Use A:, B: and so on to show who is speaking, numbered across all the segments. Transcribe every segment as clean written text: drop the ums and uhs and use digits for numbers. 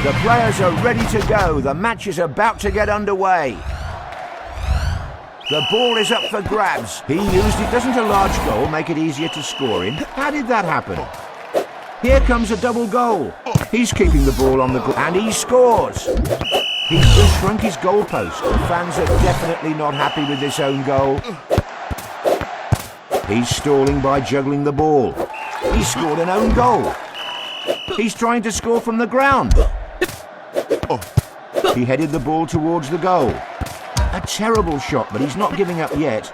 A: The players are ready to go. The match is about to get underway. The ball is up for grabs. He used it. Doesn't a large goal make it easier to score in? How did that happen? Here comes a double goal. He's keeping the ball on the ground and he scores. He's just shrunk his goalpost. The fans are definitely not happy with this own goal. He's stalling by juggling the ball. He scored an own goal. He's trying to score from the ground. He headed the ball towards the goal. A terrible shot, but he's not giving up yet.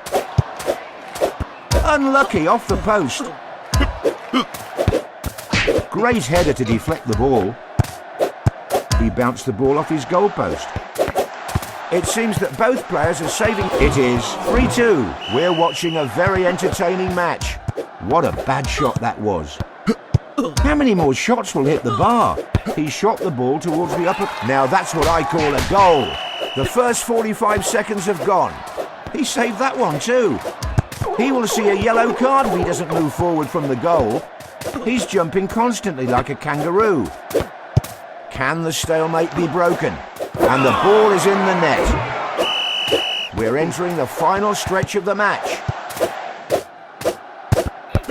A: Unlucky, off the post. Great header to deflect the ball. He bounced the ball off his goalpost. It seems that both players are saving. It is 3-2. We're watching a very entertaining match. What a bad shot that was. How many more shots will hit the bar? He shot the ball towards the upper... Now that's what I call a goal. The first 45 seconds have gone. He saved that one too. He will see a yellow card if he doesn't move forward from the goal. He's jumping constantly like a kangaroo. Can the stalemate be broken? And the ball is in the net. We're entering the final stretch of the match.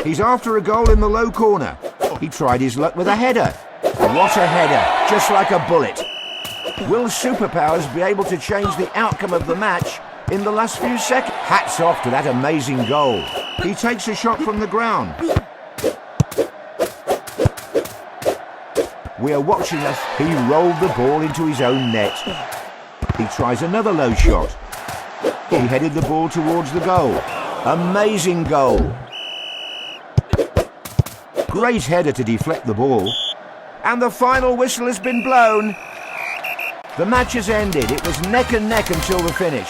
A: He's after a goal in the low corner. He tried his luck with a header. What a header, just like a bullet. Will superpowers be able to change the outcome of the match in the last few seconds? Hats off to that amazing goal. He takes a shot from the ground. We are watching us. He rolled the ball into his own net. He tries another low shot. He headed the ball towards the goal. Amazing goal. Great header to deflect the ball. And the final whistle has been blown. The match has ended. It was neck and neck until the finish.